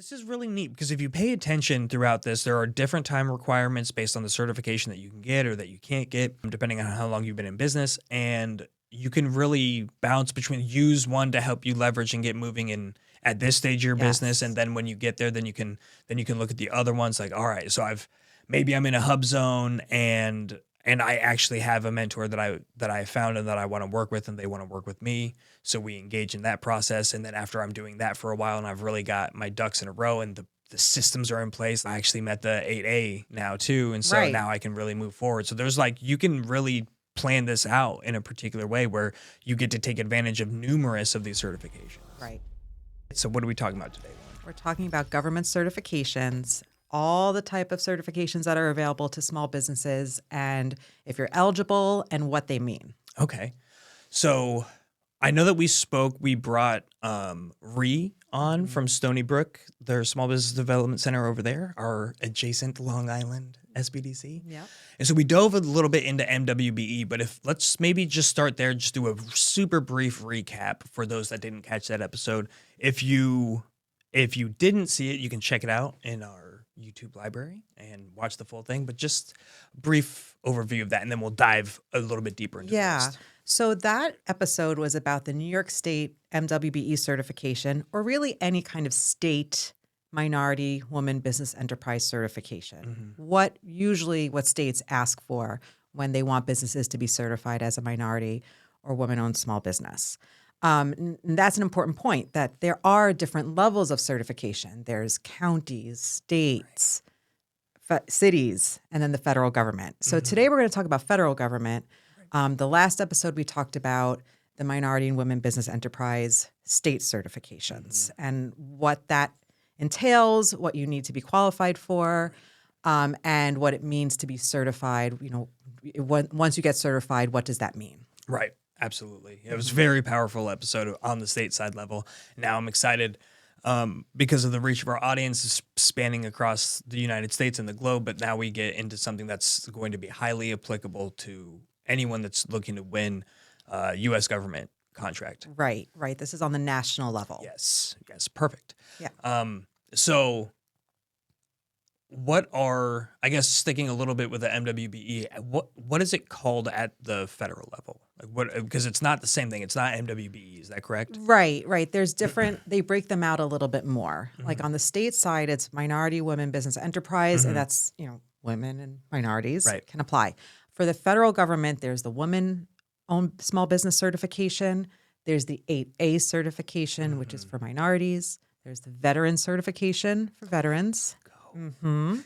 This is really neat because if you pay attention throughout this, there are different time requirements based on the certification that you can get or that you can't get, depending on how long you've been in business. And you can really bounce between, use one to help you leverage and get moving in at this stage of your business. And then when you get there, then you can look at the other ones like, all right, so maybe I'm in a hub zone and I actually have a mentor that I found and that I want to work with and they want to work with me. So we engage in that process. And then after I'm doing that for a while and I've really got my ducks in a row and the systems are in place, I actually met the 8A now too. And so now I can really move forward. So there's you can really plan this out in a particular way where you get to take advantage of numerous of these certifications. Right. So what are we talking about today, Lauren? We're talking about government certifications, all the type of certifications that are available to small businesses, and if you're eligible and what they mean. Okay. So I know that we brought Ree on from Stony Brook, their small business development center over there, our adjacent Long Island SBDC. Yeah. And so we dove a little bit into MWBE, but let's maybe just start there, just do a super brief recap for those that didn't catch that episode. If you didn't see it, you can check it out in our YouTube library and watch the full thing, but just a brief overview of that, and then we'll dive a little bit deeper into the rest. So that episode was about the New York State MWBE certification, or really any kind of state minority woman business enterprise certification. What states ask for when they want businesses to be certified as a minority or woman-owned small business. And that's an important point, that there are different levels of certification. There's counties, states, cities, and then the federal government. So today we're going to talk about federal government. The last episode we talked about the minority and women business enterprise state certifications and what that entails, what you need to be qualified for, and what it means to be certified. Once you get certified, what does that mean? Right. Absolutely. It was a very powerful episode on the stateside level. Now I'm excited because of the reach of our audience spanning across the United States and the globe, but now we get into something that's going to be highly applicable to anyone that's looking to win a U.S. government contract. Right. This is on the national level. Yes. Perfect. Yeah. So what are, I guess, sticking a little bit with the MWBE, what is it called at the federal level? Because it's not the same thing. It's not MWBE. Is that correct? Right. There's different, they break them out a little bit more. Like on the state side, it's minority women business enterprise, and that's, women and minorities can apply. For the federal government, there's the woman-owned small business certification. There's the 8A certification, which is for minorities. There's the veteran certification for veterans. One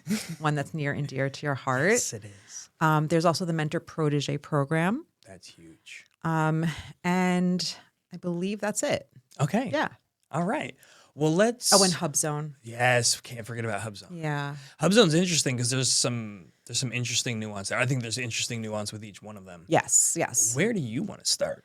that's near and dear to your heart. Yes, it is. There's also the Mentor-Protégé Program. That's huge. And I believe that's it. Okay. Yeah. All right. Well, let's. Oh, and Hub Zone. Yes, can't forget about Hub Zone. Yeah. Hub Zone's interesting because there's some interesting nuance there. I think there's interesting nuance with each one of them. Yes. Where do you want to start?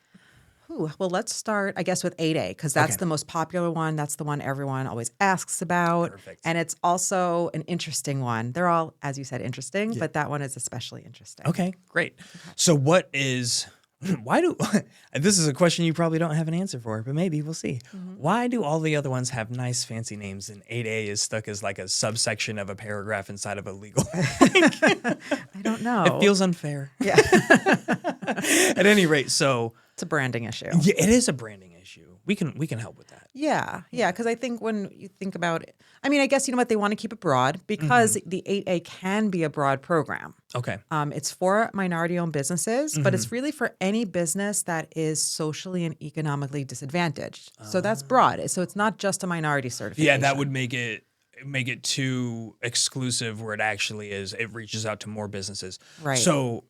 Well, let's start, I guess, with 8A, because that's the most popular one. That's the one everyone always asks about. Perfect. And it's also an interesting one. They're all, as you said, interesting, but that one is especially interesting. Okay, great. So this is a question you probably don't have an answer for, but maybe we'll see. Why do all the other ones have nice fancy names and 8A is stuck as like a subsection of a paragraph inside of a legal? I don't know. It feels unfair. Yeah. At any rate, so It's a branding issue. yeah, it is a branding issue. We can help with that. Yeah, because I think when you think about it, I mean, I guess you know what, they want to keep it broad because the 8A can be a broad program. Okay. It's for minority-owned businesses, but it's really for any business that is socially and economically disadvantaged. So that's broad. So it's not just a minority certification. Yeah, that would make it too exclusive where it actually is. It reaches out to more businesses. Right. So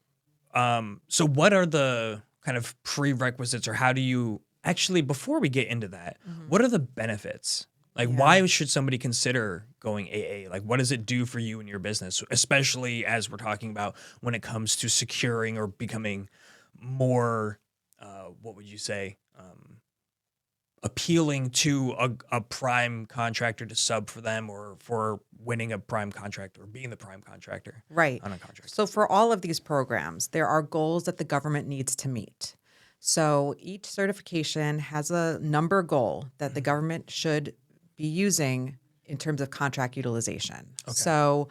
what are the kind of prerequisites, or how do you actually, before we get into that, what are the benefits? Like, why should somebody consider going AA? Like, what does it do for you and your business, especially as we're talking about when it comes to securing or becoming more, what would you say, appealing to a prime contractor to sub for them, or for winning a prime contract or being the prime contractor on a contract? So for all of these programs, there are goals that the government needs to meet. So each certification has a number goal that the government should be using in terms of contract utilization. Okay. So,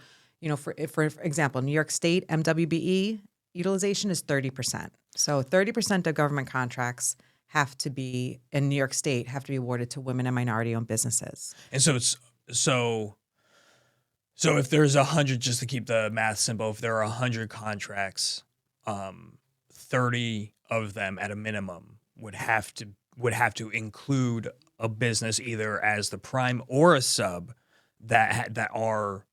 for example, New York State MWBE utilization is 30%. So 30% of government contracts have to be in New York State have to be awarded to women and minority-owned businesses. And so so if there's 100, just to keep the math simple, if there are 100 contracts, 30 of them at a minimum would have to include a business either as the prime or a sub that are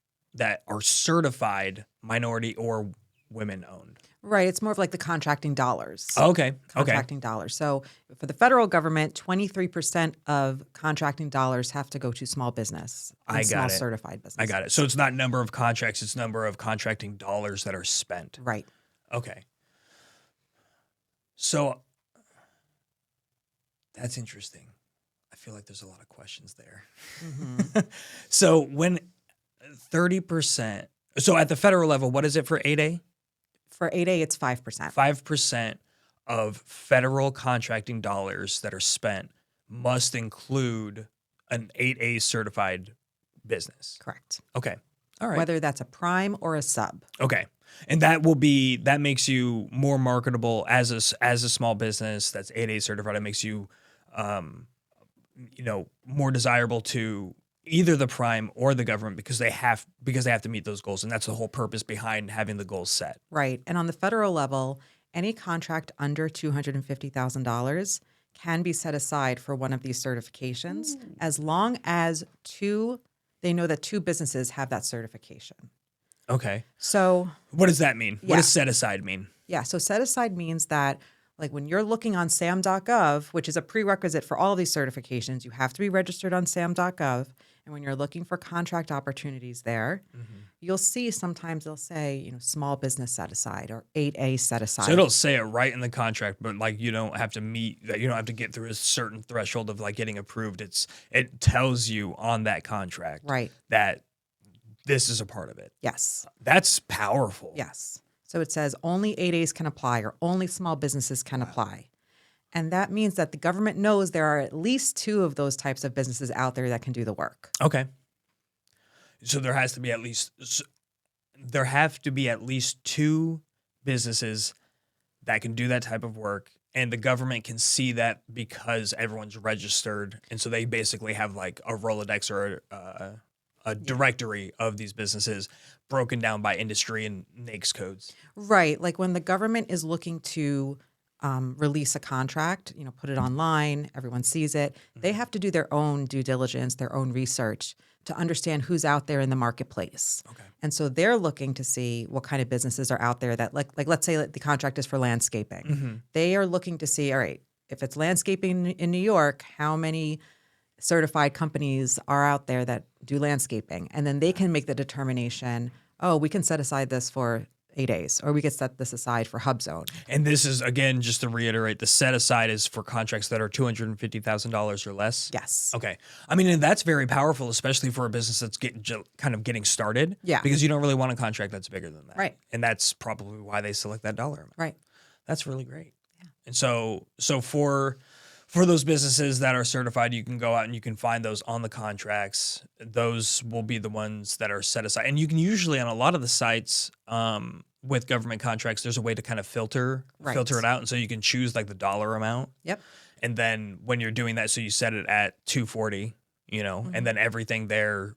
certified minority or women owned. Right. It's more of like the contracting dollars. Okay. Contracting dollars. So for the federal government, 23% of contracting dollars have to go to small business. I got small it. certified business. I got it. So it's not number of contracts, it's number of contracting dollars that are spent. Right. Okay. So that's interesting. I feel like there's a lot of questions there. Mm-hmm. So when 30%, so at the federal level, what is it for 8A? For 8A, it's 5%. 5% of federal contracting dollars that are spent must include an 8A certified business. Correct. Okay. All right. Whether that's a prime or a sub. Okay. And that makes you more marketable as a small business that's 8A certified. It makes you, more desirable to either the prime or the government because they have to meet those goals. And that's the whole purpose behind having the goals set. Right. And on the federal level, any contract under $250,000 can be set aside for one of these certifications as long as they know that two businesses have that certification. Okay. So what does that mean? Yeah. What does set aside mean? Yeah. So set aside means that like when you're looking on SAM.gov, which is a prerequisite for all of these certifications, you have to be registered on SAM.gov. And when you're looking for contract opportunities there, you'll see sometimes they'll say, small business set aside or 8A set aside. So it'll say it right in the contract, but like you don't have to get through a certain threshold of like getting approved. It tells you on that contract Right. that this is a part of it. Yes. That's powerful. Yes. So it says only 8As can apply or only small businesses can apply. And that means that the government knows there are at least two of those types of businesses out there that can do the work. Okay. So there have to be at least two businesses that can do that type of work, and the government can see that because everyone's registered, and so they basically have like a Rolodex or a directory of these businesses broken down by industry and NAICS codes. Right. Like when the government is looking to release a contract, put it online, everyone sees it. They have to do their own due diligence, their own research to understand who's out there in the marketplace. Okay. And so they're looking to see what kind of businesses are out there that like let's say the contract is for landscaping. They are looking to see, all right, if it's landscaping in New York, how many certified companies are out there that do landscaping? And then they can make the determination, we can set aside this for 8As, or we could set this aside for hub zone. And this is, again, just to reiterate, the set aside is for contracts that are $250,000 or less? Yes. Okay. I mean, and that's very powerful, especially for a business that's getting started. Yeah. Because you don't really want a contract that's bigger than that. Right. And that's probably why they select that dollar amount. Right. That's really great. Yeah. And so for those businesses that are certified, you can go out and you can find those on the contracts. Those will be the ones that are set aside. And you can usually, on a lot of the sites with government contracts, there's a way to kind of filter it out. And so you can choose like the dollar amount. Yep. And then when you're doing that, so you set it at 240, and then everything there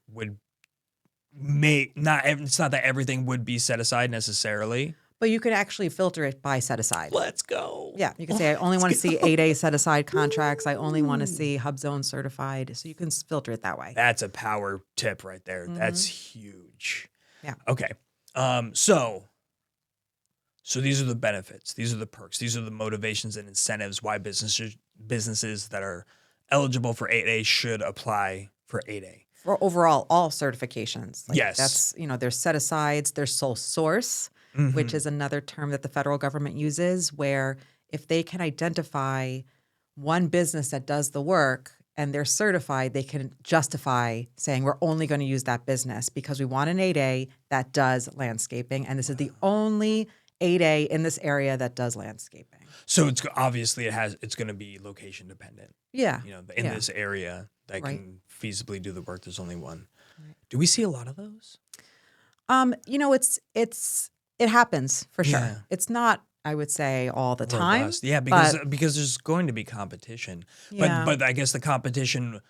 it's not that everything would be set aside necessarily. But you could actually filter it by set aside. Let's go. Yeah, you can say I only want to see 8A set aside contracts. I only want to see hub zone certified. So you can filter it that way. That's a power tip right there. That's huge. Yeah. Okay. So these are the benefits. These are the perks. These are the motivations and incentives why businesses that are eligible for 8A should apply for 8A. For overall, all certifications. Yes. That's, there's set asides, there's sole source, which is another term that the federal government uses, where if they can identify one business that does the work and they're certified, they can justify saying we're only going to use that business because we want an 8A that does landscaping. And this is the only 8A in this area that does landscaping. So it's obviously it's going to be location dependent. Yeah. In this area that can feasibly do the work, there's only one. Do we see a lot of those? It happens for sure. Yeah. It's not, I would say, all the time. Robust. Yeah, but because there's going to be competition. yeah, But I guess the competition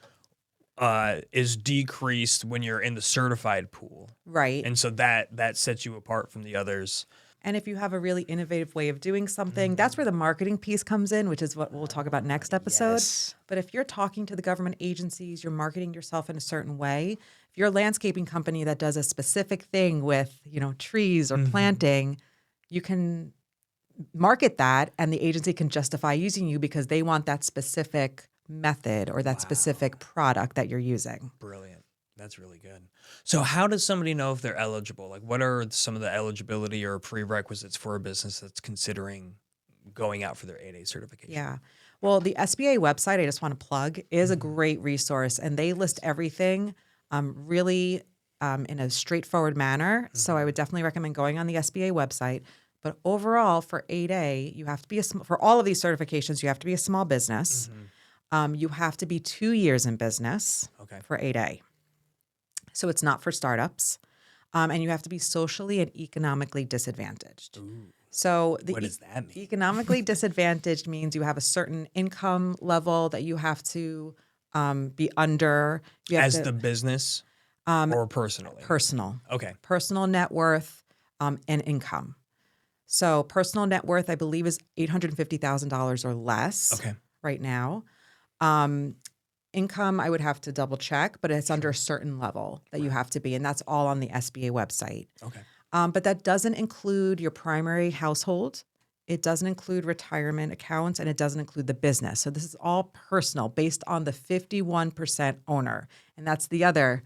is decreased when you're in the certified pool. right. And so that sets you apart from the others. And if you have a really innovative way of doing something, that's where the marketing piece comes in, which is what we'll talk about next episode. Yes. But if you're talking to the government agencies, you're marketing yourself in a certain way. If you're a landscaping company that does a specific thing with, trees or planting, you can market that and the agency can justify using you because they want that specific method or that specific product that you're using. Brilliant. That's really good. So how does somebody know if they're eligible? Like, what are some of the eligibility or prerequisites for a business that's considering going out for their 8A certification? Yeah. Well, the SBA website, I just want to plug, is a great resource, and they list everything really in a straightforward manner. So I would definitely recommend going on the SBA website. But overall, for 8A, you have to be for all of these certifications, you have to be a small business. You have to be 2 years in business for 8A. So it's not for startups. And you have to be socially and economically disadvantaged. Ooh. So What does that mean? Economically disadvantaged means you have a certain income level that you have to be under. As the business or personally? Personal. Okay. Personal net worth and income. So personal net worth, I believe, is $850,000 or less right now. Income, I would have to double check, but it's under a certain level that you have to be, and that's all on the SBA website. Okay. But that doesn't include your primary household. It doesn't include retirement accounts, and it doesn't include the business. So this is all personal based on the 51% owner. And that's the other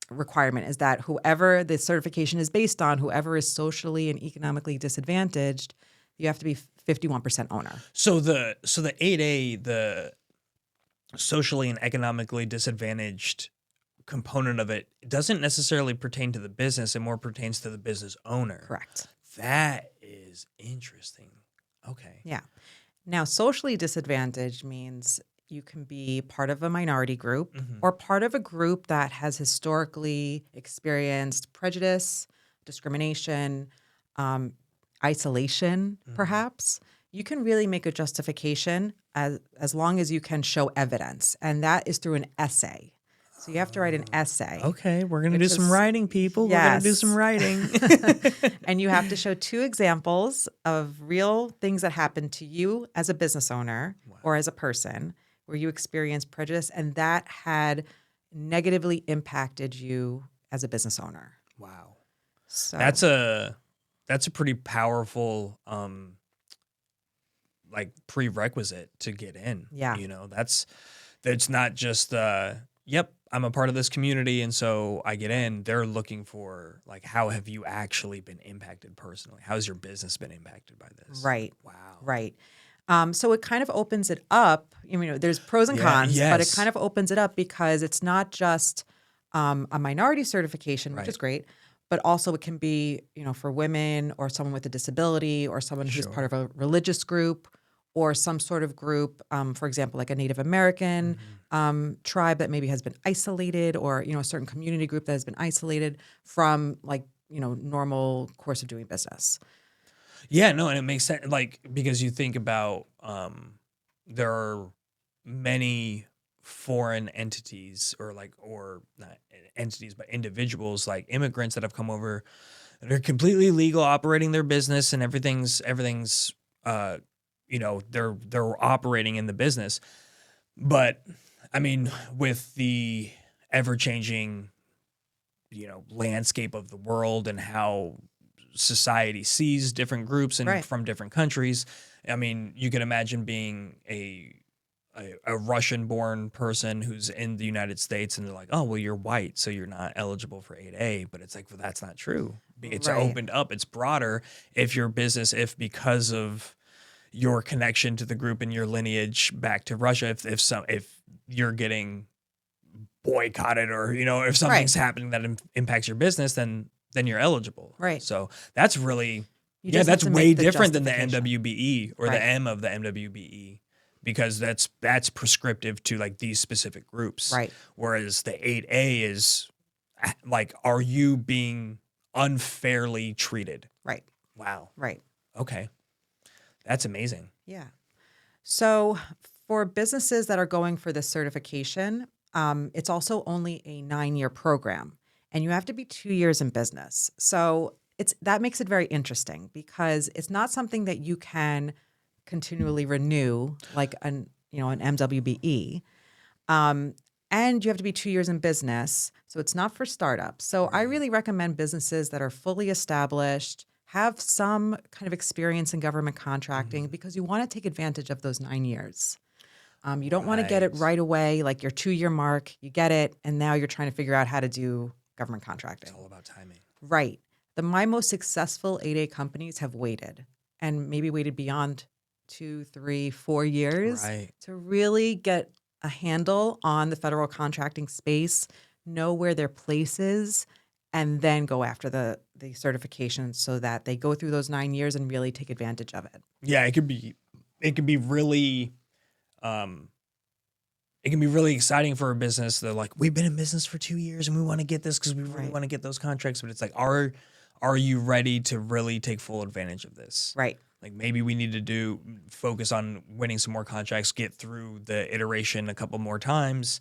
requirement, is that whoever the certification is based on, whoever is socially and economically disadvantaged, you have to be 51% owner. So the 8A, the socially and economically disadvantaged component of it doesn't necessarily pertain to the business. It more pertains to the business owner. Correct. That is interesting. Okay. Yeah. Now, socially disadvantaged means you can be part of a minority group or part of a group that has historically experienced prejudice, discrimination, isolation, perhaps. You can really make a justification as long as you can show evidence, and that is through an essay. So you have to write an essay. Okay, we're going to do some writing, people. Yes. We're going to do some writing. And you have to show 2 examples of real things that happened to you as a business owner or as a person where you experienced prejudice and that had negatively impacted you as a business owner. Wow. So That's a pretty powerful like prerequisite to get in. Yeah. That's not just yep, I'm a part of this community and so I get in. They're looking for, like, how have you actually been impacted personally? How's your business been impacted by this? Right. Wow. Right. So it kind of opens it up. There's pros and cons, but it kind of opens it up because it's not just a minority certification, which is great, but also it can be, for women or someone with a disability or someone who's part of a religious group or some sort of group, for example, like a Native American tribe that maybe has been isolated or, a certain community group that has been isolated from normal course of doing business. Yeah, no, and it makes sense, like, because you think about there are many foreign entities or not entities, but individuals like immigrants that have come over that are completely legal, operating their business and everything's they're operating in the business. But I mean, with the ever-changing, landscape of the world and how society sees different groups and from different countries. I mean, you can imagine being a Russian-born person who's in the United States and they're like, oh, well, you're white, so you're not eligible for 8A. But it's like, well, that's not true. It's opened up. It's broader. If your business, because of your connection to the group and your lineage back to Russia, if you're getting boycotted or, if something's happening that impacts your business, then you're eligible. Right. So that's really, that's way different than the MWBE or the M of the MWBE because that's prescriptive to like these specific groups. Right. Whereas the 8A is like, are you being unfairly treated? Right. Wow. Right. Okay. That's amazing. Yeah. So for businesses that are going for this certification, it's also only a 9-year program, and you have to be 2 years in business. So that makes it very interesting because it's not something that you can continually renew like an MWBE. And you have to be 2 years in business. So it's not for startups. So I really recommend businesses that are fully established, have some kind of experience in government contracting because you want to take advantage of those 9 years. You don't want to get it right away, like your 2-year mark, you get it, and now you're trying to figure out how to do government contracting. It's all about timing. Right. My most successful 8A companies have waited and maybe waited beyond 2, 3, 4 years to really get a handle on the federal contracting space, know where their place is, and then go after the certification so that they go through those 9 years and really take advantage of it. Yeah, it can be really it can be really exciting for a business. They're like, we've been in business for 2 years and we want to get this because we really want to get those contracts. But it's like, are you ready to really take full advantage of this? Right. Like maybe we need to focus on winning some more contracts, get through the iteration a couple more times,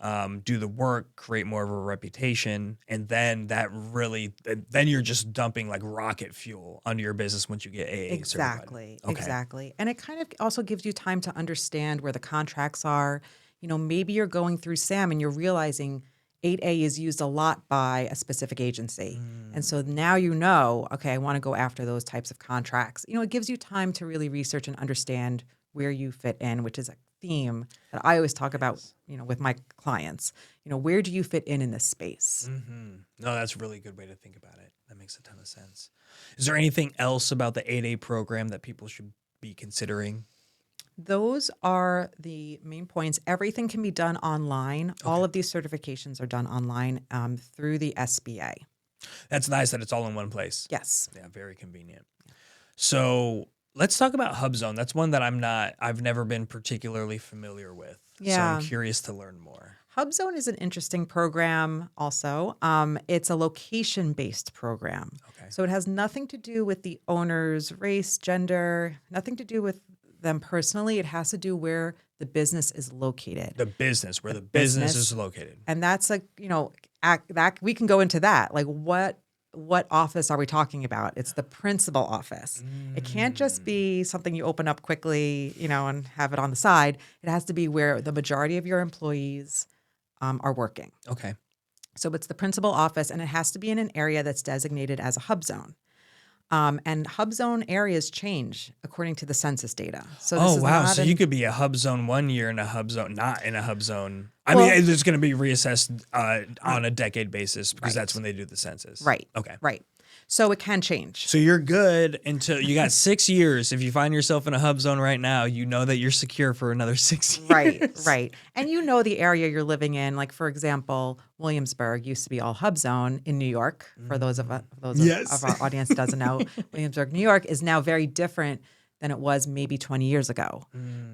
do the work, create more of a reputation. And then then you're just dumping like rocket fuel onto your business once you get AA certified. Exactly. And it kind of also gives you time to understand where the contracts are. Maybe you're going through SAM and you're realizing 8A is used a lot by a specific agency. And so now okay, I want to go after those types of contracts. It gives you time to really research and understand where you fit in, which is a theme that I always talk about, with my clients. Where do you fit in this space? No, that's a really good way to think about it. That makes a ton of sense. Is there anything else about the 8A program that people should be considering? Those are the main points. Everything can be done online. Okay. All of these certifications are done online through the SBA. That's nice that it's all in one place. Yes. Yeah, very convenient. So let's talk about HubZone. That's one that I've never been particularly familiar with. Yeah. So I'm curious to learn more. HubZone is an interesting program also. It's a location-based program. Okay. So it has nothing to do with the owner's race, gender, nothing to do with them personally. It has to do where the business is located. The business is located. And that's that we can go into that. Like what office are we talking about? It's the principal office. It can't just be something you open up quickly, and have it on the side. It has to be where the majority of your employees are working. Okay. So it's the principal office, and it has to be in an area that's designated as a hub zone. And hub zone areas change according to the census data. So this is wow. So you could be a hub zone 1 year and a hub zone not in a hub zone. I mean, it's going to be reassessed on a decade basis because that's when they do the census. Right. Okay. Right. So it can change. So you're good until you got 6 years. If you find yourself in a hub zone right now, you know that you're secure for another 6 years. Right. And the area you're living in. Like, for example, Williamsburg used to be all hub zone in New York. For those of our audience that doesn't know, Williamsburg, New York is now very different than it was maybe 20 years ago.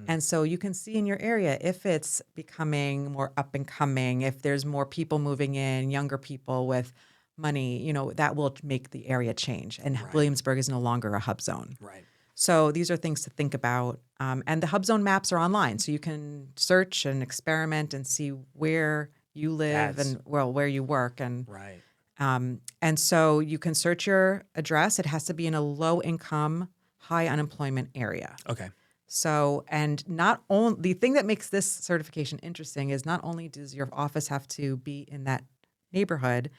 And so you can see in your area if it's becoming more up and coming, if there's more people moving in, younger people with money, that will make the area change. And Williamsburg is no longer a hub zone. Right. So these are things to think about. And the hub zone maps are online. So you can search and experiment and see where you live and where you work. And and so you can search your address. It has to be in a low income, high unemployment area. Okay. So, and not only the thing that makes this certification interesting is not only does your office have to be in that neighborhood,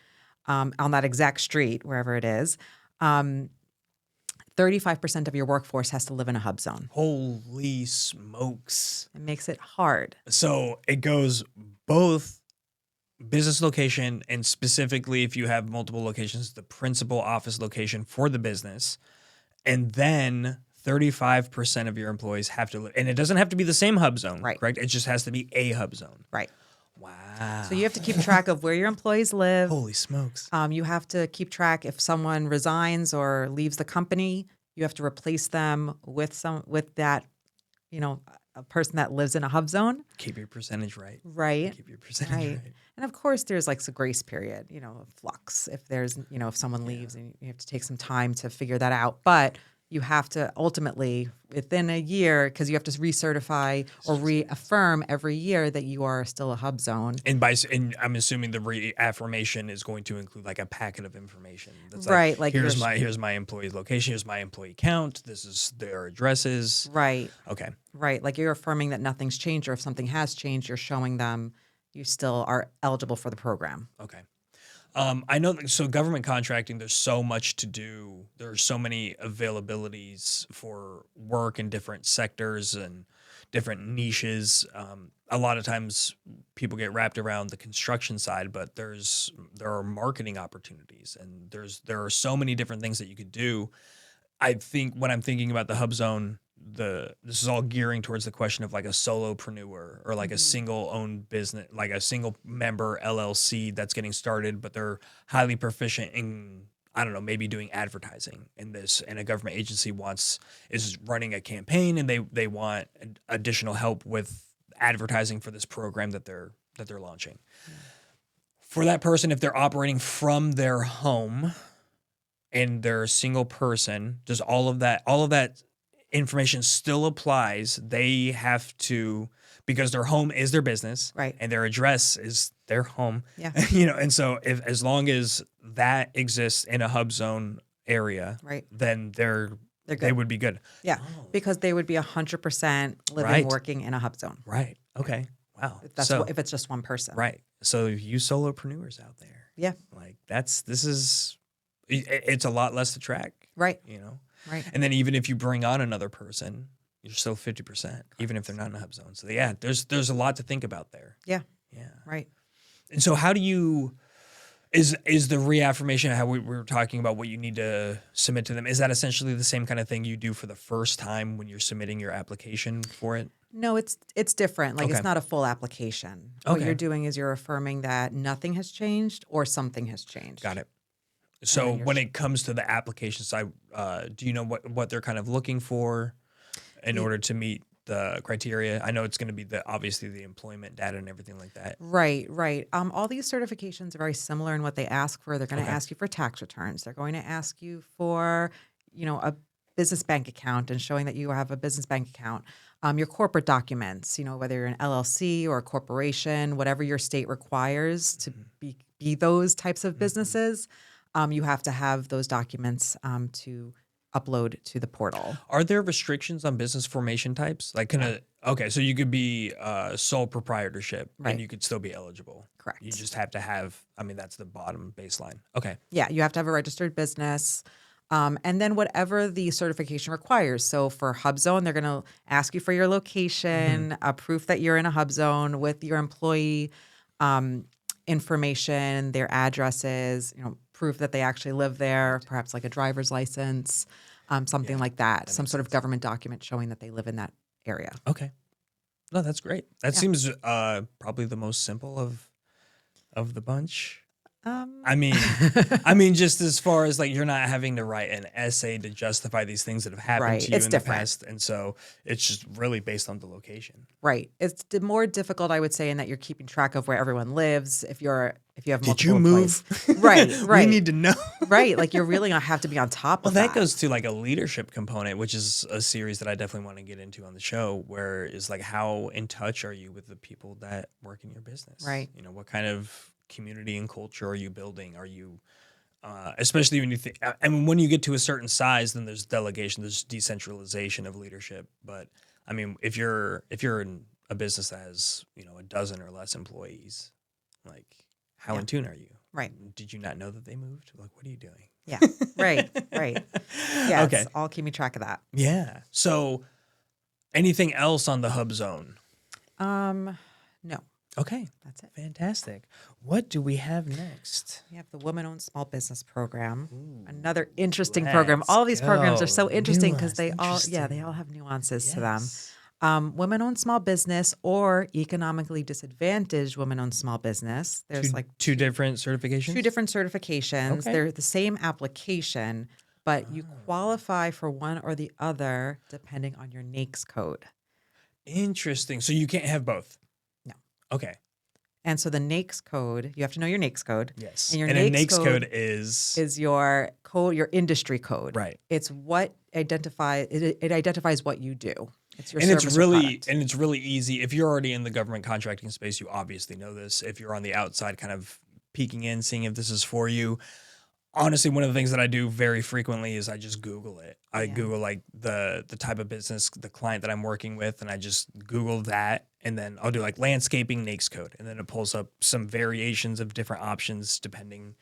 on that exact street, wherever it is, 35% of your workforce has to live in a hub zone. Holy smokes. It makes it hard. So it goes both business location and specifically if you have multiple locations, the principal office location for the business. And then 35% of your employees have to live. And it doesn't have to be the same hub zone, correct? It just has to be a hub zone. Right. Wow. So you have to keep track of where your employees live. Holy smokes. You have to keep track if someone resigns or leaves the company, you have to replace them with that, a person that lives in a hub zone. Keep your percentage right. Right. Keep your percentage Right. right. And of course, there's like a grace period, of flux. If there's, if someone leaves and you have to take some time to figure that out. But you have to ultimately, within a year, because you have to recertify or reaffirm every year that you are still a hub zone. And I'm assuming the reaffirmation is going to include like a packet of information. That's Right. Like here's my employee's location. Here's my employee count. This is their addresses. Right. Okay. Right. Like you're affirming that nothing's changed, or if something has changed, you're showing them you still are eligible for the program. Okay. I know. So government contracting, there's so much to do. There are so many availabilities for work in different sectors and different niches. A lot of times people get wrapped around the construction side, but there are marketing opportunities, and there are so many different things that you could do. I think when I'm thinking about the hub zone, this is all gearing towards the question of like a solopreneur or like a single owned business, like a single member LLC that's getting started, but they're highly proficient in, I don't know, maybe doing advertising in this, and a government agency is running a campaign, and they want additional help with advertising for this program that they're launching. Yeah. For that person, if they're operating from their home and they're a single person, does all of that information still applies? They have to, because their home is their business, right, and their address is their home. Yeah. And so as long as that exists in a hub zone area, right, then they would be good. Yeah. Because they would be 100% living, working in a hub zone. Right. Okay. Wow. If it's just one person. Right. So you solopreneurs out there. Yeah. Like it's a lot less to track. Right. Right. And then even if you bring on another person, you're still 50%, even if they're not in a hub zone. So yeah, there's a lot to think about there. Yeah. Yeah. Right. And so how do you, is the reaffirmation, how we were talking about what you need to submit to them, is that essentially the same kind of thing you do for the first time when you're submitting your application for it? No, it's different. Like It's not a full application. What Okay. you're doing is you're affirming that nothing has changed or something has changed. Got it. So when it comes to the application side, do you know what they're kind of looking for in order to meet the criteria? I know it's going to be obviously the employment data and everything like that. Right, right. All these certifications are very similar in what they ask for. They're going to ask you for tax returns. They're going to ask you for, a business bank account and showing that you have a business bank account. Your corporate documents, whether you're an LLC or a corporation, whatever your state requires to be those types of businesses. You have to have those documents to upload to the portal. Are there restrictions on business formation types? Like, so you could be sole proprietorship, and you could still be eligible. Correct. You just have to have, that's the bottom baseline. Okay. Yeah, you have to have a registered business. And then whatever the certification requires. So for hub zone, they're going to ask you for your location, a proof that you're in a hub zone with your employee information, their addresses, proof that they actually live there, perhaps like a driver's license, something like that, some sort of government document showing that they live in that area. Okay. No, that's great. That seems probably the most simple of the bunch. Just as far as like you're not having to write an essay to justify these things that have happened to you in the past, and so it's just really based on the location. Right. It's more difficult, I would say, in that you're keeping track of where everyone lives. If you have multiple Did you move? Right. We need to know. Right. Like you're really gonna have to be on top of that. Well, that goes to like a leadership component, which is a series that I definitely want to get into on the show, where is like how in touch are you with the people that work in your business? Right. What kind of community and culture are you building? Are you, especially when you think, when you get to a certain size, then there's delegation, there's decentralization of leadership. But if you're in a business that has, a dozen or less employees, like how in tune are you? Right. Did you not know that they moved? Like, what are you doing? Yeah. Right. Right. Yeah. Okay. It's all keeping track of that. Yeah. So anything else on the hub zone? No. Okay. That's it. Fantastic. What do we have next? We have the Woman-Owned Small Business Program. Ooh, another interesting program. All of these programs are so interesting because they all have nuances to them. Women-owned small business or economically disadvantaged women-owned small business. There's two different certifications? Two different certifications. Okay. They're the same application, but you qualify for one or the other depending on your NAICS code. Interesting. So you can't have both? No. Okay. And so the NAICS code, you have to know your NAICS code. Yes. And your a NAICS NAICS code code is your code, your industry code. right. It's what it identifies what you do. It's your And service or product. it's really easy. If you're already in the government contracting space, you obviously know this. If you're on the outside kind of peeking in, seeing if this is for you. Honestly, one of the things that I do very frequently is I just Google it. I Google like the type of business, the client that I'm working with, and I just Google that, and then I'll do like landscaping NAICS code, and then it pulls up some variations of different options depending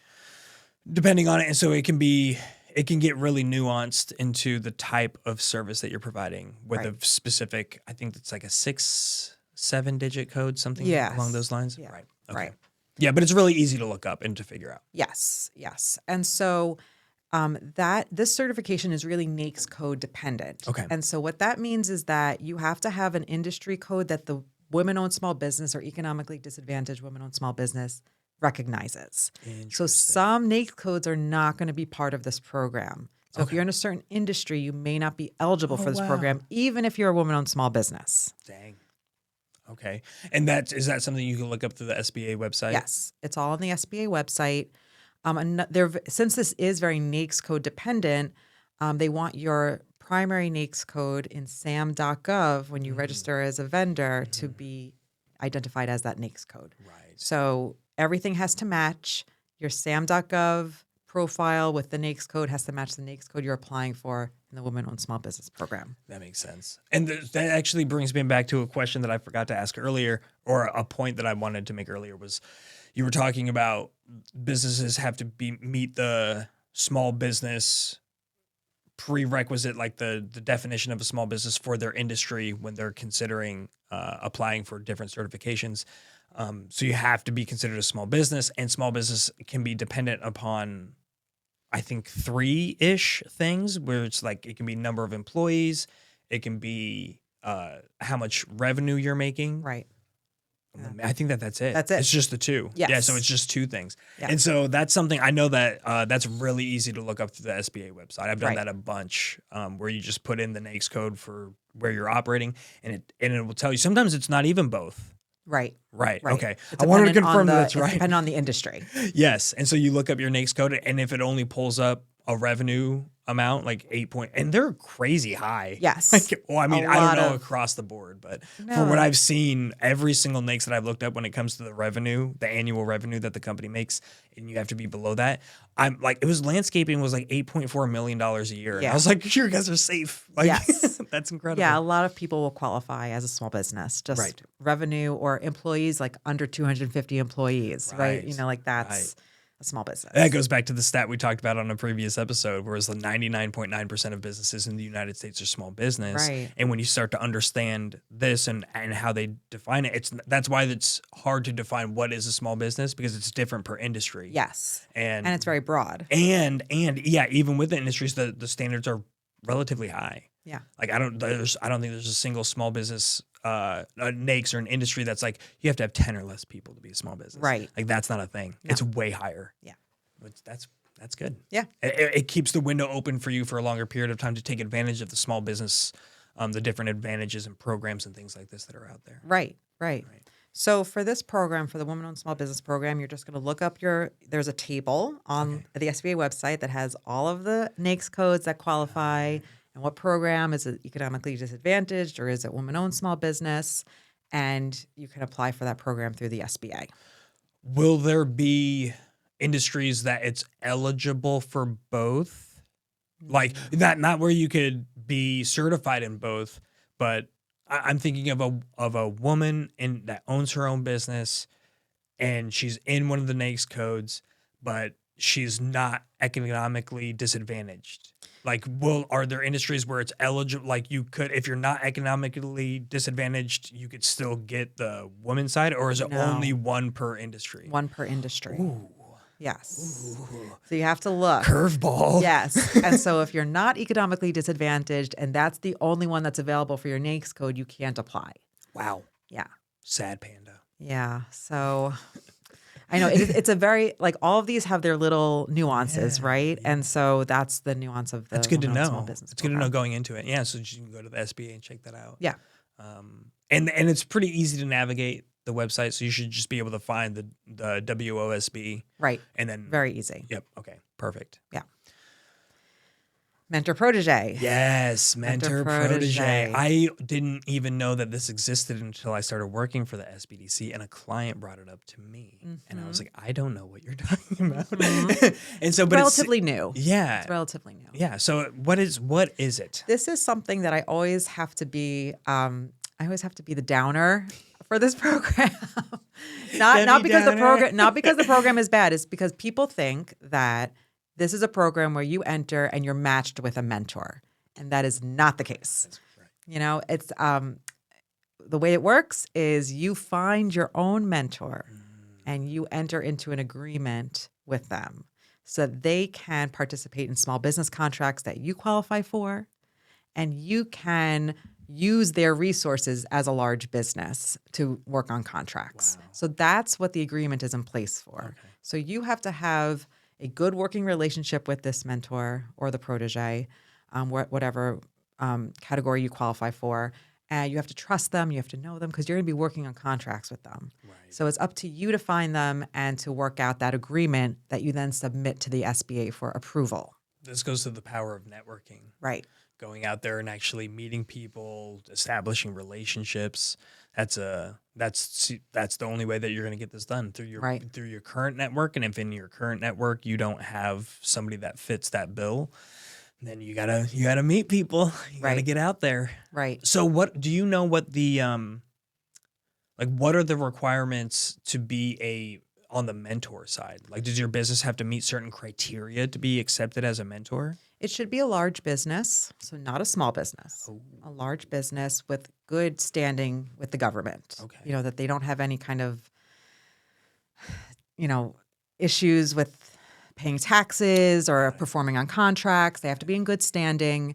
on it. And so it can get really nuanced into the type of service that you're providing with a specific, I think it's like a 6-7 digit code, something along those lines. Yeah. Right. Okay. Right. Yeah, but it's really easy to look up and to figure out. Yes. And so this certification is really NAICS code dependent. Okay. And so what that means is that you have to have an industry code that the women-owned small business or economically disadvantaged women-owned small business recognizes. So some NAICS codes are not going to be part of this program. So if you're in a certain industry, you may not be eligible for this program, even if you're a woman-owned small business. Dang. Okay. And is that something you can look up through the SBA website? Yes. It's all on the SBA website. And since this is very NAICS code dependent, they want your primary NAICS code in sam.gov when you register as a vendor to be identified as that NAICS code. Right. So everything has to match. Your sam.gov profile with the NAICS code has to match the NAICS code you're applying for in the Women-Owned Small Business Program. That makes sense. And that actually brings me back to a question that I forgot to ask earlier, or a point that I wanted to make earlier was you were talking about businesses have to meet the small business prerequisite, like the definition of a small business for their industry when they're considering applying for different certifications. So you have to be considered a small business, and small business can be dependent upon, I think, 3-ish things, where it's like it can be number of employees, it can be how much revenue you're making. Right. Yeah. I think that's it. That's it. It's just the 2. Yes. Yeah, so it's just 2 things. Yeah. And so that's something I know that that's really easy to look up through the SBA website. I've done Right. that a bunch, where you just put in the NAICS code for where you're operating, and it will tell you. Sometimes it's not even both. Right. Right. Right. Okay. It's I wanted to dependent confirm on that's It's right. depending on the industry. Yes. And so you look up your NAICS code, and if it only pulls up a revenue amount, like 8 point, and they're crazy high. Yes. Like, well, I mean, I don't know of- across the board, but No. from what I've seen, every single NAICS that I've looked up when it comes to the revenue, the annual revenue that the company makes, and you have to be below that. I'm like, it was landscaping was like $8.4 million a year. And I Yeah. was like, you guys are safe. Like, Yes. that's incredible. Yeah, a lot of people will qualify as a small business, just Right. revenue or employees like under 250 employees, right? You know, like that's a small business. That goes back to the stat we talked about on a previous episode, whereas the 99.9% of businesses in the United States are small business. Right. And when you start to understand this and how they define it, that's why it's hard to define what is a small business, because it's different per industry. Yes. And it's very broad. And yeah, even with the industries, the standards are relatively high. Yeah. Like I don't think there's a single small business a NAICS or an industry that's like you have to have 10 or less people to be a small business. Right. Like that's not a thing. No. It's way higher. Yeah. That's good. Yeah. It keeps the window open for you for a longer period of time to take advantage of the small business, the different advantages and programs and things like this that are out there. Right. So for this program, for the Women-Owned Small Business Program, you're just going to look up there's a table on the SBA website that has all of the NAICS codes that qualify and what program. Is it economically disadvantaged or is it woman-owned small business? And you can apply for that program through the SBA. Will there be industries that it's eligible for both? Like not where you could be certified in both, but I'm thinking of a woman that owns her own business, and she's in one of the NAICS codes, but she's not economically disadvantaged. Like, are there industries where it's eligible? Like, you could, if you're not economically disadvantaged, you could still get the women's side, or is it only one per industry? One per industry. Ooh. Yes. Ooh. So you have to look. Curveball. Yes. And so if you're not economically disadvantaged and that's the only one that's available for your NAICS code, you can't apply. Wow. Yeah. Sad panda. Yeah. So I know it's a very, like, all of these have their little nuances, right? Yeah. And so that's the nuance of the That's good to know. small business It's good to know going into it. Yeah. So you can go to the SBA and check that out. Yeah. And it's pretty easy to navigate the website, so you should just be able to find the WOSB. Right. And then Very easy. Yep. Okay. Perfect. Yeah. Mentor-Protégé. Yes, Mentor-Protégé. Mentor-Protégé. I didn't even know that this existed until I started working for the SBDC, and a client brought it up to me, and I was like, I don't know what you're talking about. And so, but Relatively new. Yeah, It's relatively new. yeah. So what is it? This is something that I always have to be. I always have to be the downer for this program. not because the program is bad. It's because people think that this is a program where you enter and you're matched with a mentor, and that is not the case. That's right. You know, it's the way it works is you find your own mentor and you enter into an agreement with them so that they can participate in small business contracts that you qualify for, and you can use their resources as a large business to work on contracts. Wow. So that's what the agreement is in place for. Okay. So you have to have a good working relationship with this mentor or the protege, whatever category you qualify for. And you have to trust them. You have to know them because you're going to be working on contracts with them. Right. So it's up to you to find them and to work out that agreement that you then submit to the SBA for approval. This goes to the power of networking. Right. Going out there and actually meeting people, establishing relationships. That's the only way that you're going to get this done through your current network. And if in your current network you don't have somebody that fits that bill, then you gotta meet people. You gotta get out there. Right. So what do you know? What the what are the requirements to be on the mentor side? Like, does your business have to meet certain criteria to be accepted as a mentor? It should be a large business, so not a small business. Oh. A large business with good standing with the government. Okay. You know, that they don't have any kind of, issues with paying taxes or performing on contracts. They have to be in good standing.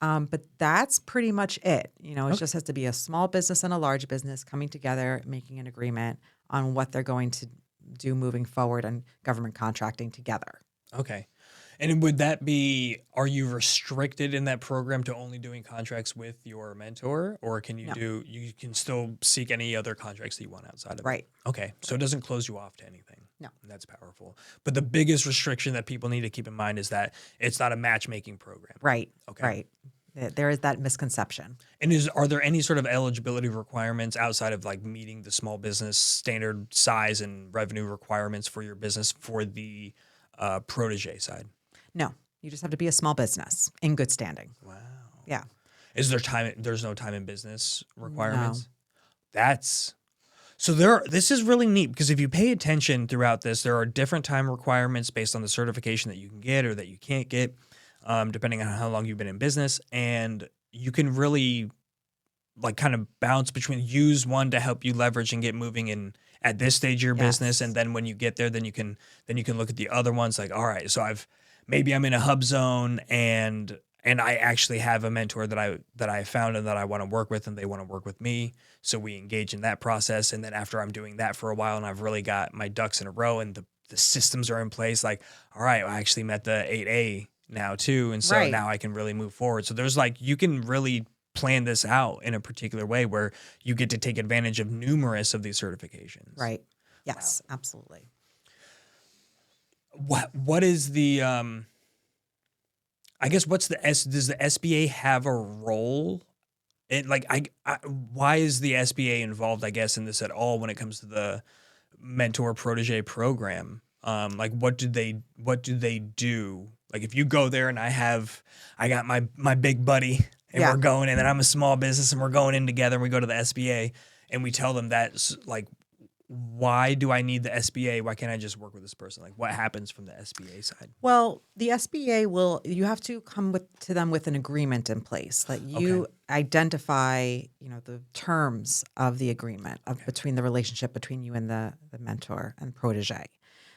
But that's pretty much it. It just has to be a small business and a large business coming together, making an agreement on what they're going to do moving forward and government contracting together. Okay. And would that be, are you restricted in that program to only doing contracts with your mentor, or can you you can still seek any other contracts that you want outside of it? Right. Okay. So it doesn't close you off to anything. No. That's powerful. But the biggest restriction that people need to keep in mind is that it's not a matchmaking program. Right. Okay. Right. There is that misconception. And are there any sort of eligibility requirements outside of like meeting the small business standard size and revenue requirements for your business for the protege side? No, you just have to be a small business in good standing. Wow. Yeah. Is there time? There's no time in business requirements. No. This is really neat because if you pay attention throughout this, there are different time requirements based on the certification that you can get or that you can't get, depending on how long you've been in business, and you can really like kind of bounce between, use one to help you leverage and get moving in at this stage of your business, and then when you get there, then you can look at the other ones like, all right, so maybe I'm in a hub zone and I actually have a mentor that I found and that I want to work with, and they want to work with me. So we engage in that process. And then after I'm doing that for a while and I've really got my ducks in a row and the systems are in place, like, all right, I actually met the 8A now too. And so now I can really move forward. So there's you can really plan this out in a particular way where you get to take advantage of numerous of these certifications. Right. Yes, absolutely. What is the I guess does the SBA have a role? Why is the SBA involved, I guess, in this at all when it comes to the Mentor-Protégé Program? What do they do? Like if you go there and I got my big buddy and we're going, and then I'm a small business and we're going in together and we go to the SBA and we tell them that, like, why do I need the SBA? Why can't I just work with this person? Like, what happens from the SBA side? Well, the SBA you have to come to them with an agreement in place that you identify, the terms of the agreement between the relationship between you and the mentor and protege.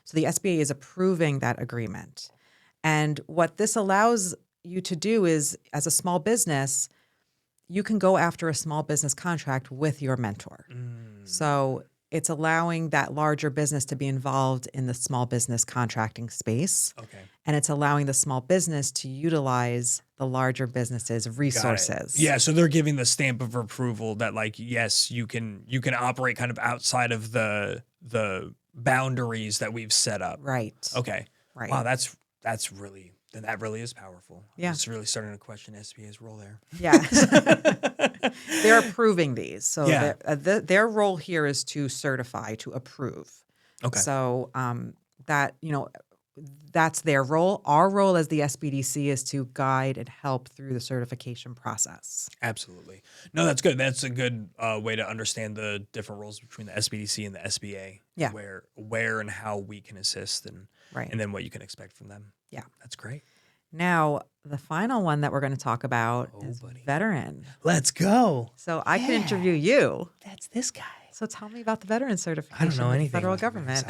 So the SBA is approving that agreement. And what this allows you to do is, as a small business, you can go after a small business contract with your mentor. So it's allowing that larger business to be involved in the small business contracting space. Okay. And it's allowing the small business to utilize the larger business's resources. Yeah, so they're giving the stamp of approval that like, yes, you can operate kind of outside of the boundaries that we've set up. Right. Okay. Right. Wow, that really is powerful. Yeah. It's really starting to question SBA's role there. Yeah. They're approving these. So Yeah. their role here is to certify, to approve. Okay. So that, that's their role. Our role as the SBDC is to guide and help through the certification process. Absolutely. No, that's good. That's a good way to understand the different roles between the SBDC and the SBA. Yeah. Where and how we can assist and then what you can expect from them. Yeah. That's great. Now, the final one that we're going to talk about is veteran. Let's go. So I can interview you. That's this guy. So tell me about the veteran certification. I don't know anything. Federal about government.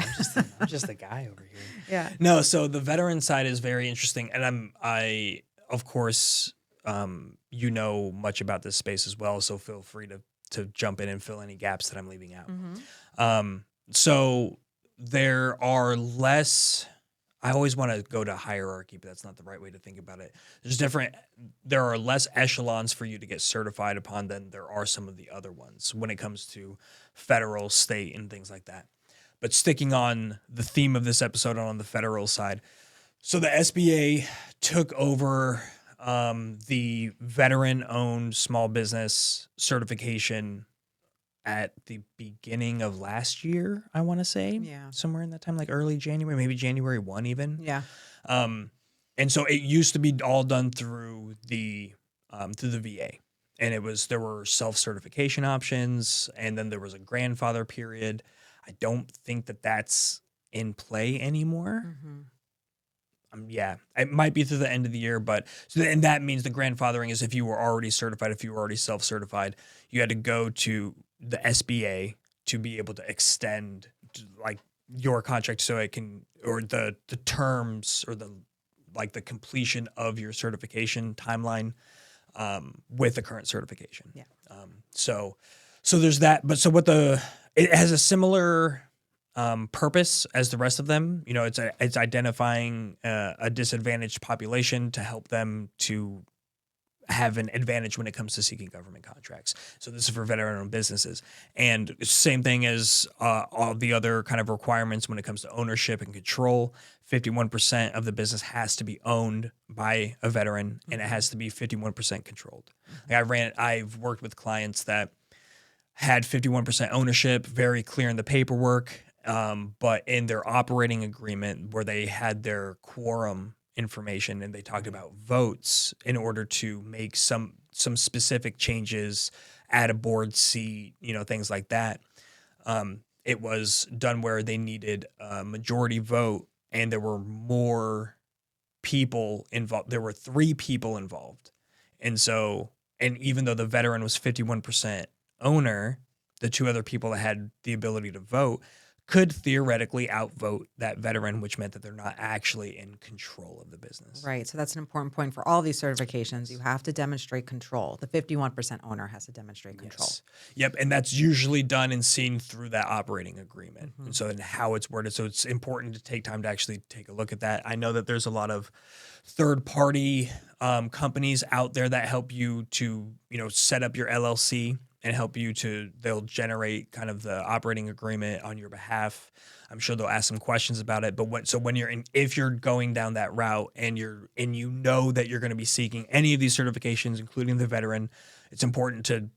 I'm just the guy over here. Yeah. No, so the veteran side is very interesting, and I of course much about this space as well. So feel free to jump in and fill any gaps that I'm leaving out. Mm-hmm. So there are less. I always want to go to hierarchy, but that's not the right way to think about it. There are less echelons for you to get certified upon than there are some of the other ones when it comes to federal, state, and things like that. But sticking on the theme of this episode on the federal side, so the SBA took over the veteran-owned small business certification at the beginning of last year, I want to say. Yeah. Somewhere in that time, like early January, maybe January 1 even. Yeah. And so it used to be all done through the VA. And there were self-certification options, and then there was a grandfather period. I don't think that that's in play anymore. Mm-hmm. Yeah, it might be through the end of the year, and that means the grandfathering is if you were already certified, if you were already self-certified, you had to go to the SBA to be able to extend like your contract so it can, or the terms or the completion of your certification timeline with the current certification. Yeah. So there's that, but it has a similar purpose as the rest of them. It's identifying a disadvantaged population to help them to have an advantage when it comes to seeking government contracts. So this is for veteran-owned businesses. And same thing as all the other kind of requirements when it comes to ownership and control. 51% of the business has to be owned by a veteran, and it has to be 51% controlled. I've worked with clients that had 51% ownership, very clear in the paperwork, but in their operating agreement where they had their quorum information and they talked about votes in order to make some specific changes, add a board seat, things like that. It was done where they needed a majority vote and there were more people involved. There were 3 people involved. And even though the veteran was 51% owner, the 2 other people that had the ability to vote could theoretically outvote that veteran, which meant that they're not actually in control of the business. Right. So that's an important point for all these certifications. You have to demonstrate control. The 51% owner has to demonstrate control. Yes. Yep. And that's usually done and seen through that operating agreement. Mm-hmm. And so and how it's worded. So it's important to take time to actually take a look at that. I know that there's a lot of third-party companies out there that help you to, set up your LLC and help you they'll generate kind of the operating agreement on your behalf. I'm sure they'll ask some questions about it. But if you're going down that route and you know that you're going to be seeking any of these certifications, including the veteran, it's important to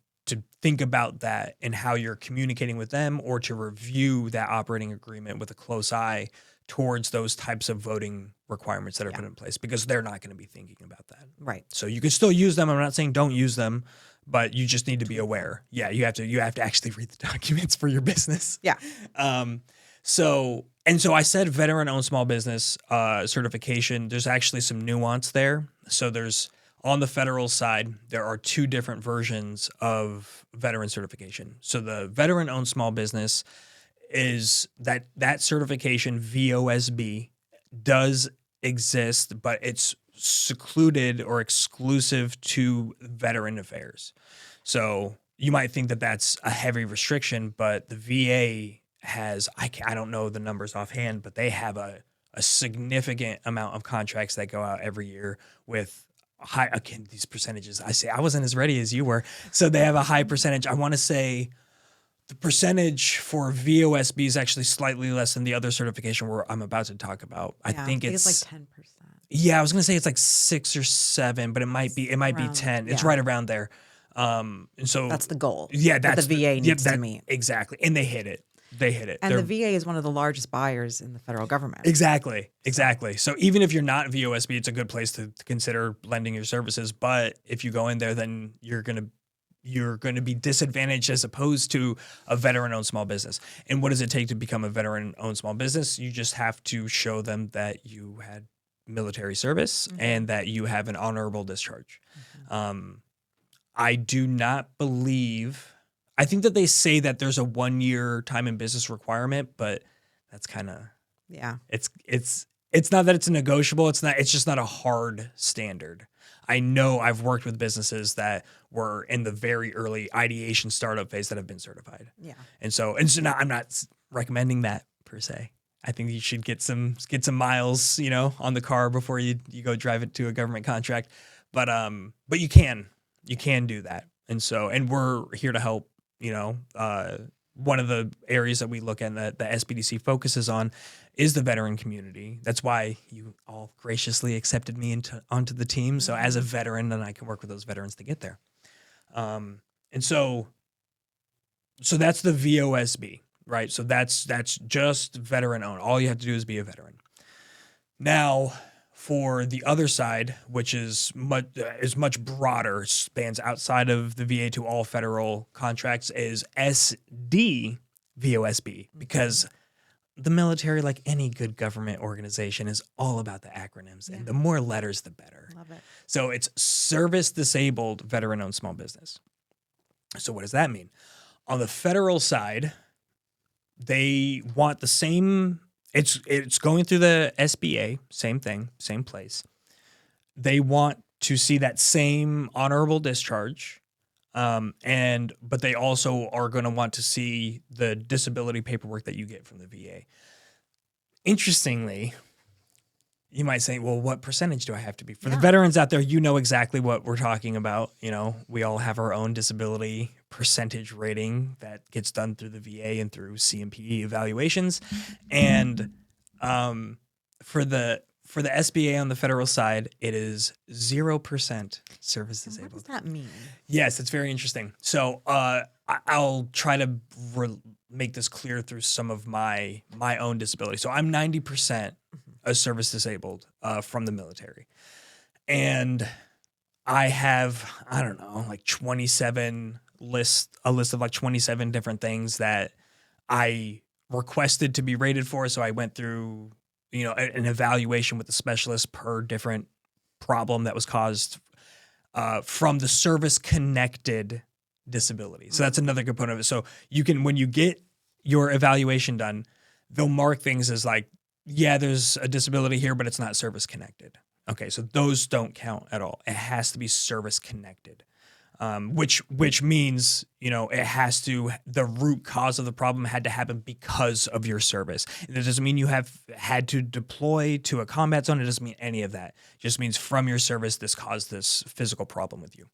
think about that and how you're communicating with them, or to review that operating agreement with a close eye towards those types of voting requirements that are put in place, because they're not going to be thinking about that. Right. So you can still use them. I'm not saying don't use them, but you just need to be aware. Yeah, you have to actually read the documents for your business. Yeah. So I said veteran-owned small business certification. There's actually some nuance there. So on the federal side, there are 2 different versions of veteran certification. So the veteran-owned small business is that certification, VOSB, does exist, but it's secluded or exclusive to veteran affairs. So you might think that that's a heavy restriction, but the VA has, I don't know the numbers offhand, but they have a significant amount of contracts that go out every year with high, again, these percentages. I wasn't as ready as you were. So they have a high percentage. I want to say the percentage for VOSB is actually slightly less than the other certification where I'm about to talk about. I think it's like 10%. Yeah, I was going to say it's like 6 or 7, but it might be Around, 10. It's right around there. And so that's the goal. Yeah, that that's the VA needs to meet. Exactly. And they hit it. And the VA is one of the largest buyers in the federal government. Exactly. So even if you're not VOSB, it's a good place to consider lending your services. But if you go in there, then you're going to be disadvantaged as opposed to a veteran-owned small business. And what does it take to become a veteran-owned small business? You just have to show them that you had military service and that you have an honorable discharge. I do not believe... I think that they say that there's a 1-year time in business requirement, but that's kind of it's not that it's a negotiable. It's just not a hard standard. I know I've worked with businesses that were in the very early ideation startup phase that have been certified. Yeah, and so I'm not recommending that per se. I think you should get some miles, on the car before you go drive it to a government contract. But you can do that, and we're here to help. One of the areas that we look at that the SBDC focuses on is the veteran community. That's why you all graciously accepted me onto the team. So as a veteran, then I can work with those veterans to get there. And so that's the VOSB, right? So that's just veteran owned. All you have to do is be a veteran. Now, for the other side, which is much broader, spans outside of the VA to all federal contracts, is SD VOSB, because the military, like any good government organization, is all about the acronyms, and the more letters, the better. Love it. So it's service disabled veteran-owned small business. So what does that mean? On the federal side, they want the same. It's going through the SBA, same thing, same place. They want to see that same honorable discharge, but they also are going to want to see the disability paperwork that you get from the VA. Interestingly, you might say, well, what percentage do I have to be? For the veterans out there, you know exactly what we're talking about. We all have our own disability percentage rating that gets done through the VA and through CMPE evaluations. And for the SBA on the federal side, it is 0% service disabled. What does that mean? Yes, it's very interesting. So I'll try to make this clear through some of my own disability. So I'm 90% a service disabled from the military. And I have, I don't know, like a list of like 27 different things that I requested to be rated for. So I went through, an evaluation with the specialist per different problem that was caused from the service connected disability. So that's another component of it. So you can, when you get your evaluation done, they'll mark things as like, yeah, there's a disability here, but it's not service connected. Okay, so those don't count at all. It has to be service connected, which means, it has to, the root cause of the problem had to happen because of your service. It doesn't mean you have had to deploy to a combat zone. It doesn't mean any of that. It just means from your service, this caused this physical problem with you.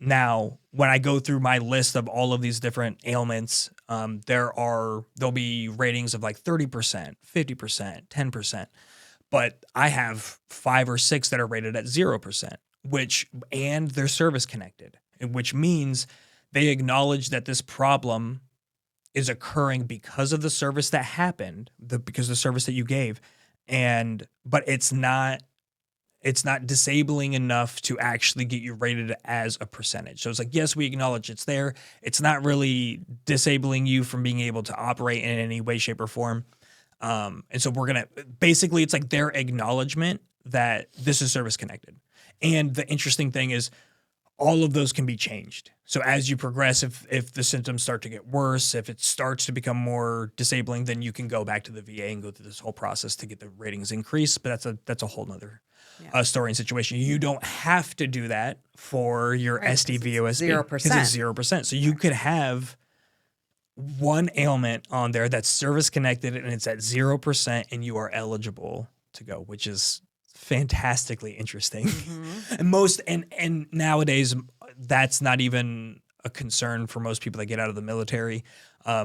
Now, when I go through my list of all of these different ailments, there'll be ratings of like 30%, 50%, 10%. But I have 5 or 6 that are rated at 0%, and they're service connected, which means they acknowledge that this problem is occurring because of the service that happened, because of the service that you gave, but it's not disabling enough to actually get you rated as a percentage. So it's like, yes, we acknowledge it's there. It's not really disabling you from being able to operate in any way, shape, or form. And so basically it's like their acknowledgement that this is service connected. And the interesting thing is all of those can be changed. So as you progress, if the symptoms start to get worse, if it starts to become more disabling, then you can go back to the VA and go through this whole process to get the ratings increased. But that's a whole nother story and situation. You don't have to do that for your SDVOSB because it's 0%. So you could have one ailment on there that's service connected and it's at 0% and you are eligible to go, which is fantastically interesting. And nowadays that's not even a concern for most people that get out of the military,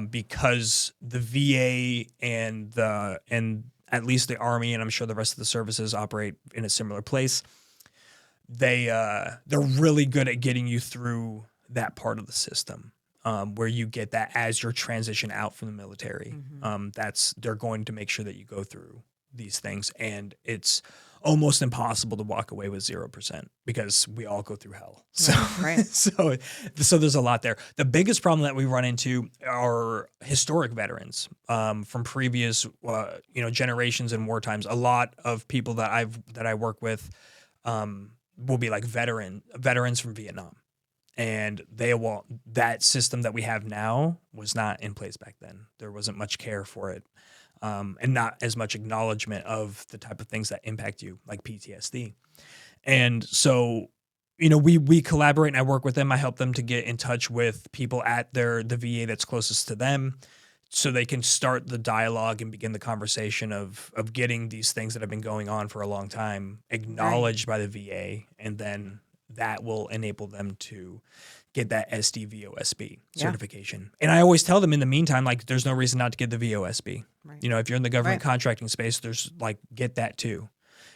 because the VA and at least the Army, and I'm sure the rest of the services operate in a similar place. They're really good at getting you through that part of the system, where you get that as your transition out from the military. They're going to make sure that you go through these things, and it's almost impossible to walk away with 0% because we all go through hell. So, so there's a lot there. The biggest problem that we run into are historic veterans, from previous, generations and war times. A lot of people that I work with, will be like veterans from Vietnam. And that system that we have now was not in place back then. There wasn't much care for it. And not as much acknowledgement of the type of things that impact you, like PTSD. And so, we collaborate and I work with them. I help them to get in touch with people at the VA that's closest to them so they can start the dialogue and begin the conversation of getting these things that have been going on for a long time acknowledged by the VA. And then that will enable them to get that SDVOSB certification. And I always tell them in the meantime, like, there's no reason not to get the VOSB. Right. If you're in the government contracting space, there's get that too.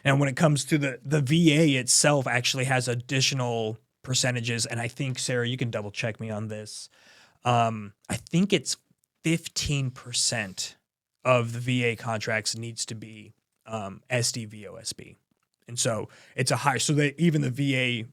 And when it comes to the VA itself actually has additional percentages. And I think, Sarah, you can double check me on this. I think it's 15% of the VA contracts needs to be SDVOSB. And so it's a higher, so that even the VA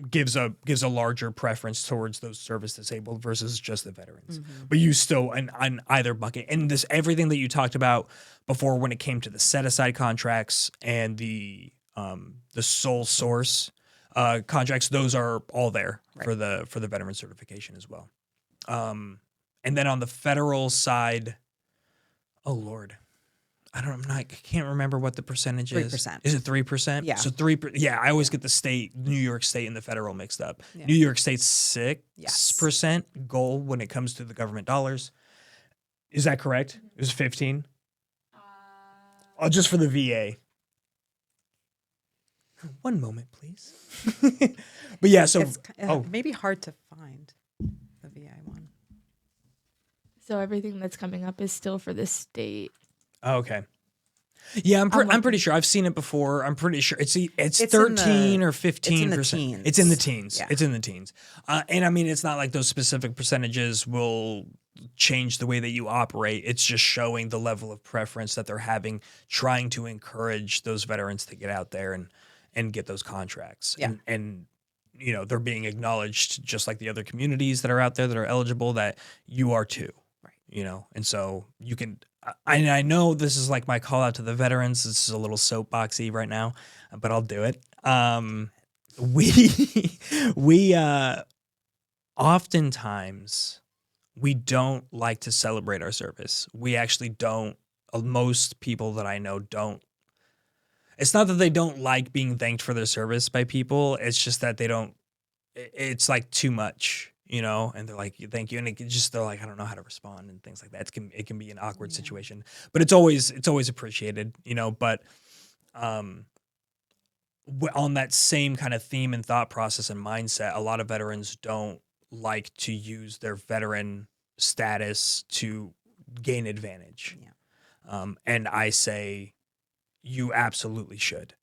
gives a larger preference towards those service disabled versus just the veterans. But you still on either bucket. And everything that you talked about before when it came to the set aside contracts and the sole source contracts, those are all there for the veteran certification as well. And then on the federal side, oh Lord, I can't remember what the percentage is. 3%. Is it 3%? Yeah. So 3%. Yeah, I always get the state, New York State, and the federal mixed up. Yeah. New York State's 6% goal when it comes to the government dollars. Is that correct? It was 15. Just for the VA. One moment, please. But yeah, so it's maybe hard to find the VA one. So everything that's coming up is still for the state. Oh, okay. Yeah, I'm pretty sure I've seen it before. I'm pretty sure it's 13 or 15%. It's in the teens. Yeah. It's in the teens. And I mean, it's not like those specific percentages will change the way that you operate. It's just showing the level of preference that they're having, trying to encourage those veterans to get out there and get those contracts. Yeah. And they're being acknowledged just like the other communities that are out there that are eligible, that you are too. Right. And so you can. I know this is like my call out to the veterans. This is a little soapboxy right now, but I'll do it. We oftentimes we don't like to celebrate our service. We actually don't. Most people that I know don't. It's not that they don't like being thanked for their service by people. It's just that they don't. It's like too much. And they're like, thank you. And they're like, I don't know how to respond and things like that. It can be an awkward situation, but it's always appreciated, but, on that same kind of theme and thought process and mindset, a lot of veterans don't like to use their veteran status to gain advantage. Yeah. And I say, you absolutely should.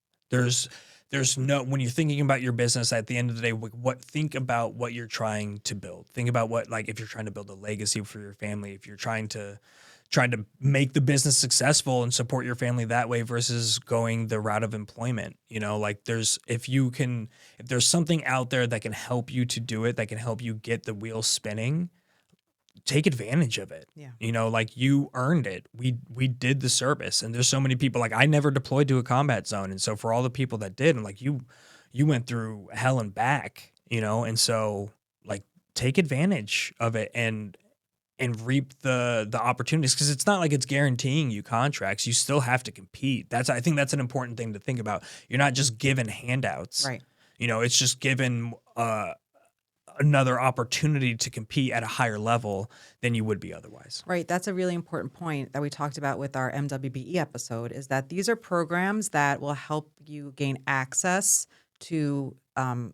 There's no, when you're thinking about your business at the end of the day, think about what you're trying to build. Think about if you're trying to build a legacy for your family, if you're trying to make the business successful and support your family that way versus going the route of employment. If there's something out there that can help you to do it, that can help you get the wheel spinning, take advantage of it. Yeah. You earned it. We did the service, and there's so many people, I never deployed to a combat zone. And so for all the people that did, and you went through hell and back, And so like take advantage of it and reap the opportunities, because it's not like it's guaranteeing you contracts. You still have to compete. I think that's an important thing to think about. You're not just given handouts. Right. It's just given another opportunity to compete at a higher level than you would be otherwise. Right. That's a really important point that we talked about with our MWBE episode, is that these are programs that will help you gain access to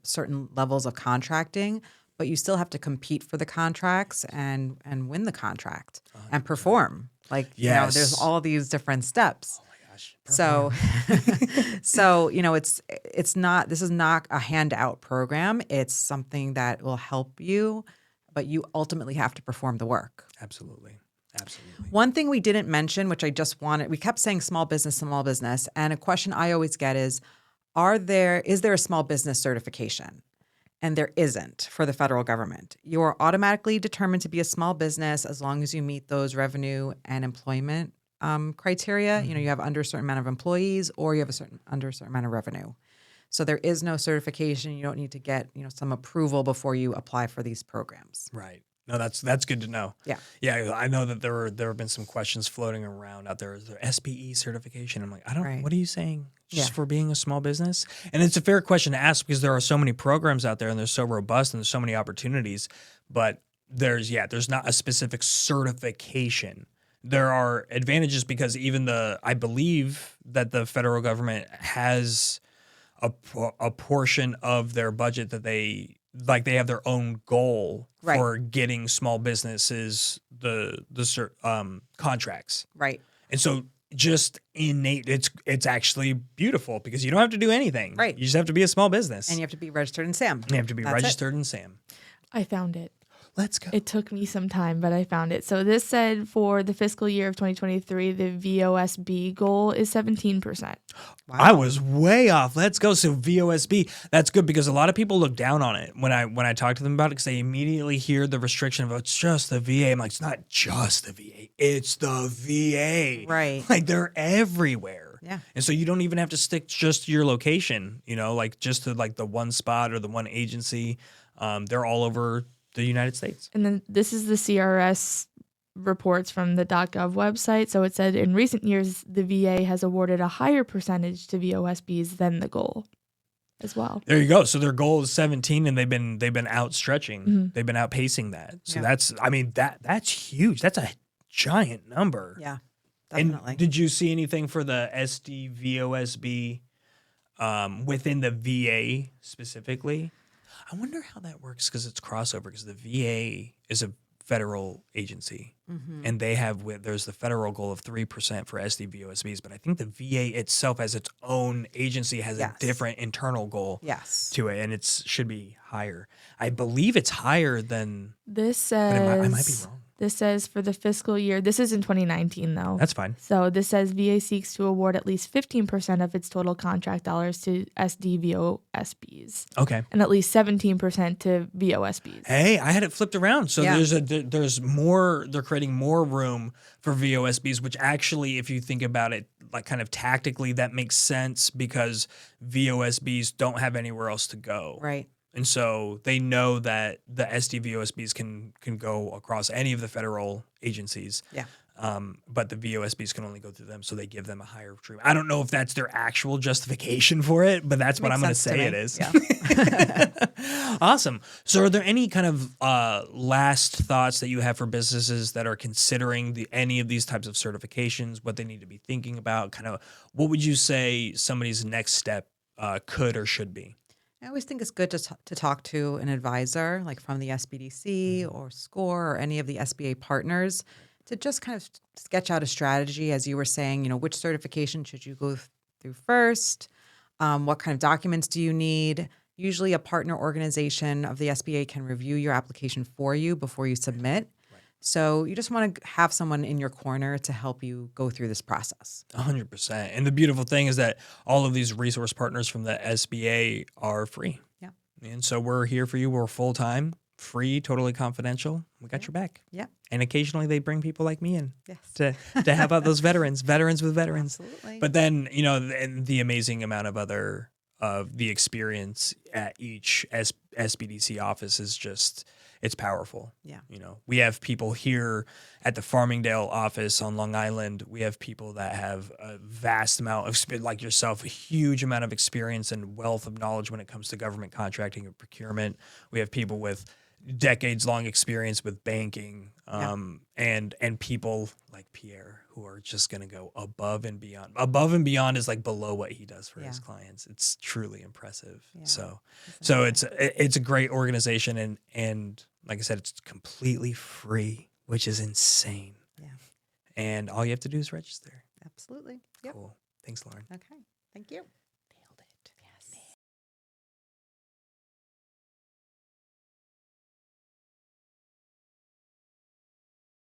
certain levels of contracting, but you still have to compete for the contracts and win the contract and perform. Like, Yes. there's all these different steps. Oh my gosh. So, this is not a handout program. It's something that will help you, but you ultimately have to perform the work. Absolutely. One thing we didn't mention, which we kept saying small business, and a question I always get is there a small business certification? And there isn't for the federal government. You are automatically determined to be a small business as long as you meet those revenue and employment criteria. You have under a certain amount of employees, or you have under a certain amount of revenue. So there is no certification. You don't need to get some approval before you apply for these programs. Right. No, that's good to know. Yeah. Yeah, I know that there have been some questions floating around out there. Is there SBE certification? I'm like, Right. What are you saying? Just Yeah. for being a small business? And it's a fair question to ask, because there are so many programs out there and they're so robust and there's so many opportunities, but there's not a specific certification. There are advantages, because I believe that the federal government has a portion of their budget that they have their own goal Right. for getting small businesses the contracts. Right. And so just innate, it's actually beautiful, because you don't have to do anything. Right. You just have to be a small business. And you have to be registered in SAM. You have to be That's it. registered in SAM. I found it. Let's go. It took me some time, but I found it. So this said for the fiscal year of 2023, the VOSB goal is 17%. Wow. I was way off. Let's go. So VOSB, that's good, because a lot of people look down on it when I talk to them about it, because they immediately hear the restriction of it's just the VA. I'm like, it's not just the VA. It's the VA. Right. Like they're everywhere. Yeah. And so you don't even have to stick just to your location, like just to like the one spot or the one agency. They're all over the United States. And then this is the CRS reports from the .gov website. So it said in recent years, the VA has awarded a higher percentage to VOSBs than the goal as well. There you go. So their goal is 17, and they've been outstretching. Mm-hmm. They've been outpacing that. So Yeah. that's huge. That's a giant number. Yeah, definitely. And did you see anything for the SDVOSB within the VA specifically? I wonder how that works, because it's crossover, because the VA is a federal agency, and there's the federal goal of 3% for SDVOSBs, but I think the VA itself as its own agency has Yes. a different internal goal Yes. to it, and it should be higher. I believe it's higher than, This but says I might be wrong. This says for the fiscal year, this is in 2019 though. That's fine. So this says VA seeks to award at least 15% of its total contract dollars to SDVOSBs Okay. and at least 17% to VOSBs. Hey, I had it flipped around. So Yeah. there's more, they're creating more room for VOSBs, which actually, if you think about it, like kind of tactically, that makes sense, because VOSBs don't have anywhere else to go. Right. And so they know that the SDVOSBs can go across any of the federal agencies. Yeah. But the VOSBs can only go through them, so they give them a higher treatment. I don't know if that's their actual justification for it, but that's what I'm going to say it is. Yeah. Awesome. So are there any kind of last thoughts that you have for businesses that are considering any of these types of certifications, what they need to be thinking about? Kind of what would you say somebody's next step could or should be? I always think it's good to talk to an advisor, like from the SBDC or SCORE or any of the SBA partners, to just kind of sketch out a strategy, as you were saying, which certification should you go through first? What kind of documents do you need? Usually a partner organization of the SBA can review your application for you before you submit. So you just want to have someone in your corner to help you go through this process. 100%. And the beautiful thing is that all of these resource partners from the SBA are free. Yeah. And so we're here for you. We're full-time, free, totally confidential. We got your back. Yeah. And occasionally they bring people like me in Yes. to help out those veterans with veterans. Absolutely. But then, and the amazing amount of other of the experience at each SBDC office is just, it's powerful. Yeah. You know, we have people here at the Farmingdale office on Long Island. We have people that have a vast amount of, like yourself, a huge amount of experience and wealth of knowledge when it comes to government contracting and procurement. We have people with decades-long experience with banking, and people like Pierre who are just going to go above and beyond. Above and beyond is like below what he does for his clients. It's truly impressive. Yeah, so it's a great organization, and like I said, it's completely free, which is insane. Yeah. And all you have to do is register. Absolutely. Yep. Cool. Thanks, Lauren. Okay. Thank you.